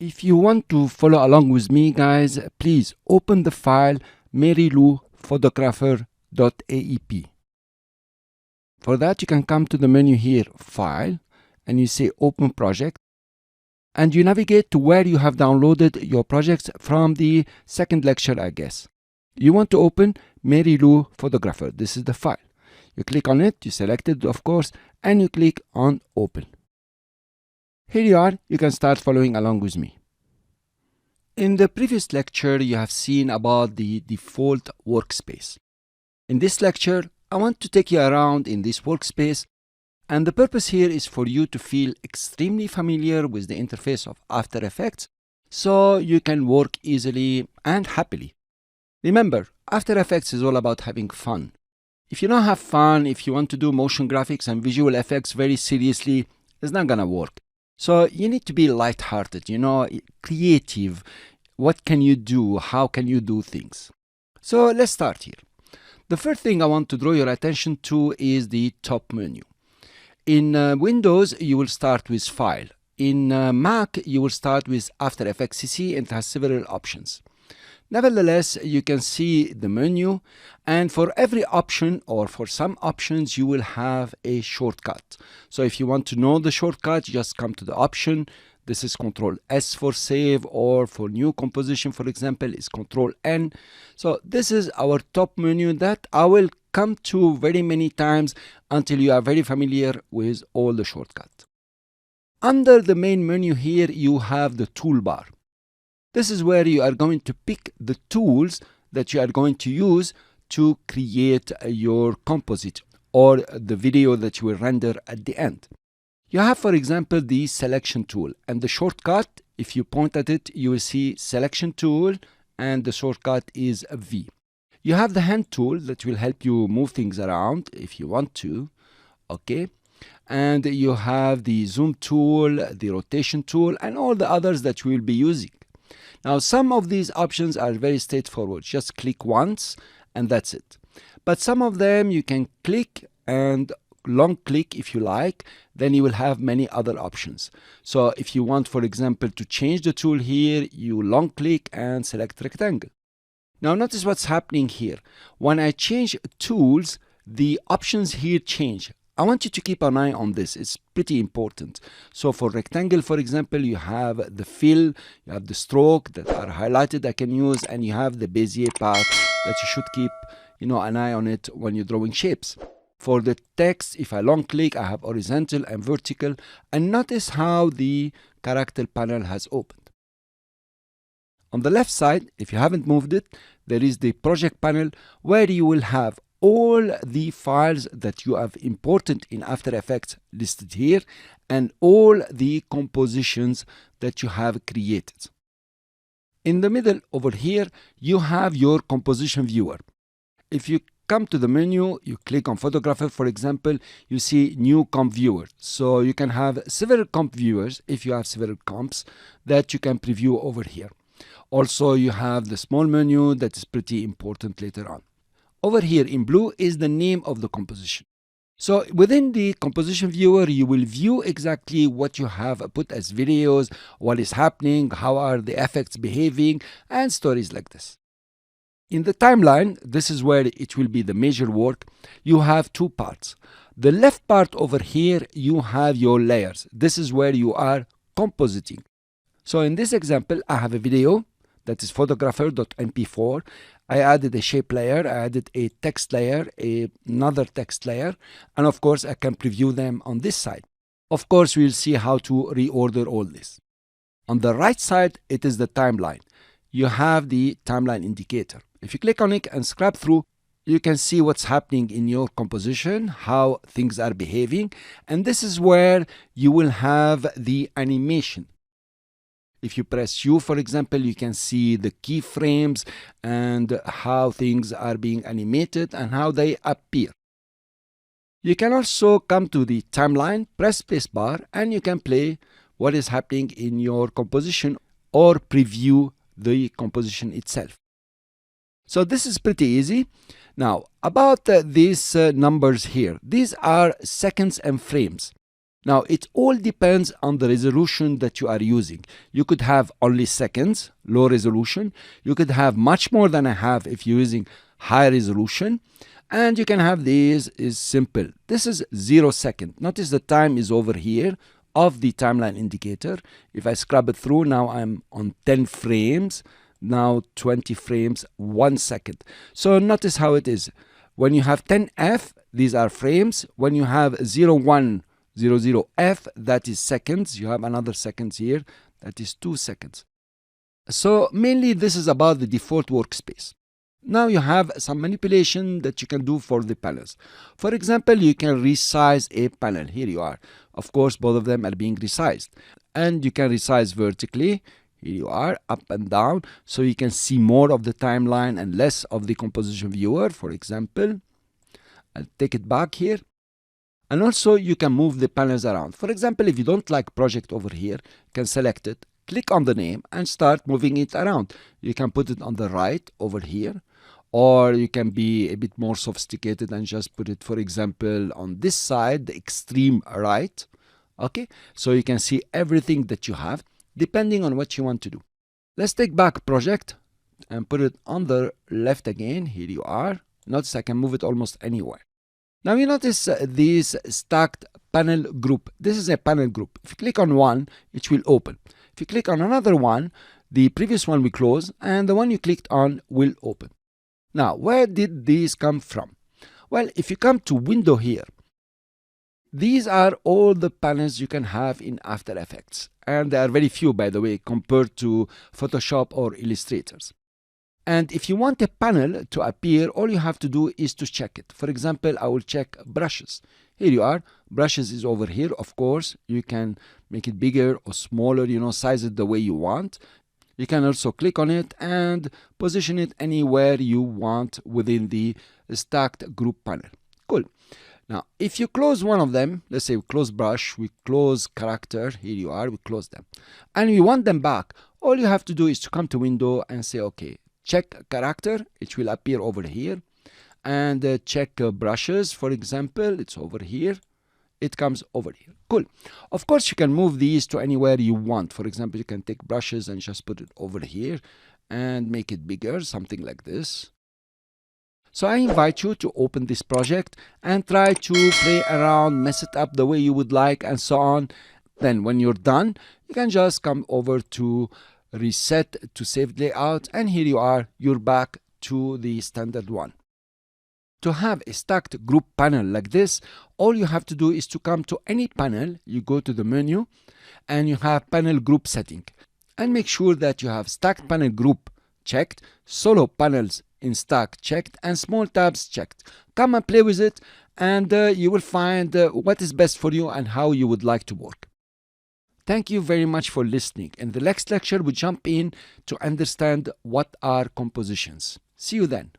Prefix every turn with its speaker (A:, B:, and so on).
A: If you want to follow along with me, guys, please open the file marylouphotographer.aep. For that, you can come to the menu here, File, and you say Open Project, and you navigate to where you have downloaded your projects from the second lecture, I guess. You want to open Mary Lou Photographer. This is the file. You click on it, you select it, of course, and you click on Open. Here you are. You can start following along with me. In the previous lecture, you have seen about the default workspace. In this lecture, I want to take you around in this workspace, and the purpose here is for you to feel extremely familiar with the interface of After Effects so you can work easily and happily. Remember, After Effects is all about having fun. If you don't have fun, if you want to do motion graphics and visual effects very seriously, it's not gonna work. So you need to be lighthearted, creative. What can you do? How can you do things? So let's start here. The first thing I want to draw your attention to is the top menu. In Windows, you will start with File. In Mac, you will start with After Effects CC, and it has several options. Nevertheless, you can see the menu, and for every option or for some options, you will have a shortcut. So if you want to know the shortcut, just come to the option. This is Control S for save, or for new composition, for example, is Control N. So this is our top menu that I will come to very many times until you are very familiar with all the shortcuts. Under the main menu here, you have the toolbar. This is where you are going to pick the tools that you are going to use to create your composite or the video that you will render at the end. You have, for example, the selection tool, and the shortcut, if you point at it, you will see selection tool, and the shortcut is V. You have the hand tool that will help you move things around if you want to, okay? And you have the zoom tool, the rotation tool, and all the others that you will be using. Now, some of these options are very straightforward. Just click once and that's it. But some of them you can click and long click if you like, then you will have many other options. So if you want, for example, to change the tool here, you long click and select rectangle. Now notice what's happening here. When I change tools, the options here change. I want you to keep an eye on this. It's pretty important. So for rectangle, for example, you have the fill, you have the stroke that are highlighted I can use, and you have the Bezier path that you should keep an eye on it when you're drawing shapes. For the text, if I long click, I have horizontal and vertical, and notice how the character panel has opened. On the left side, if you haven't moved it, there is the project panel where you will have all the files that you have imported in After Effects listed here, and all the compositions that you have created. In the middle over here, you have your composition viewer. If you come to the menu, you click on photographer, for example, you see new comp viewer. So you can have several comp viewers if you have several comps that you can preview over here. Also, you have the small menu that is pretty important later on. Over here in blue is the name of the composition. So within the composition viewer, you will view exactly what you have put as videos, what is happening, how are the effects behaving, and stories like this. In the timeline, this is where it will be the major work. You have two parts. The left part over here, you have your layers. This is where you are compositing. So in this example, I have a video that is photographer.mp4. I added a shape layer, I added a text layer, another text layer, and of course I can preview them on this side. Of course, we'll see how to reorder all this. On the right side, it is the timeline. You have the timeline indicator. If you click on it and scrub through, you can see what's happening in your composition, how things are behaving, and this is where you will have the animation. If you press U, for example, you can see the keyframes and how things are being animated and how they appear. You can also come to the timeline, press spacebar, and you can play what is happening in your composition or preview the composition itself. So this is pretty easy. Now, about these numbers here, these are seconds and frames. Now, it all depends on the resolution that you are using. You could have only seconds, low resolution. You could have much more than a half if you're using high resolution. And you can have these is simple. This is 0 second. Notice the time is over here of the timeline indicator. If I scrub it through, now I'm on 10 frames. Now 20 frames, 1 second. So notice how it is. When you have 10F, these are frames. When you have 0100F, that is seconds. You have another seconds here. That is 2 seconds. So mainly this is about the default workspace. Now you have some manipulation that you can do for the panels. For example, you can resize a panel. Here you are. Of course, both of them are being resized. And you can resize vertically. Here you are, up and down. So you can see more of the timeline and less of the composition viewer. For example, I'll take it back here. And also you can move the panels around. For example, if you don't like project over here, you can select it, click on the name and start moving it around. You can put it on the right over here. Or you can be a bit more sophisticated and just put it, for example, on this side, the extreme right. Okay, so you can see everything that you have, depending on what you want to do. Let's take back project and put it on the left again. Here you are. Notice I can move it almost anywhere. Now you notice this stacked panel group. This is a panel group. If you click on one, it will open. If you click on another one, the previous one will close and the one you clicked on will open. Now, where did these come from? Well, if you come to window here, these are all the panels you can have in After Effects. And there are very few, by the way, compared to Photoshop or Illustrators. And if you want a panel to appear, all you have to do is to check it. For example, I will check brushes. Here you are. Brushes is over here. Of course, you can make it bigger or smaller, size it the way you want. You can also click on it and position it anywhere you want within the stacked group panel. Cool. Now, if you close one of them, let's say we close brush, we close character, here you are, we close them. And we want them back. All you have to do is to come to window and say, okay, check character, it will appear over here. And check brushes, for example, it's over here. It comes over here. Cool. Of course, you can move these to anywhere you want. For example, you can take brushes and just put it over here and make it bigger, something like this. So I invite you to open this project and try to play around, mess it up the way you would like and so on. Then when you're done, you can just come over to reset to save layout and here you are, you're back to the standard one. To have a stacked group panel like this, all you have to do is to come to any panel, you go to the menu and you have panel group setting and make sure that you have stacked panel group checked, solo panels in stack checked and small tabs checked. Come and play with it and you will find what is best for you and how you would like to work. Thank you very much for listening. In the next lecture, we jump in to understand what are compositions. See you then.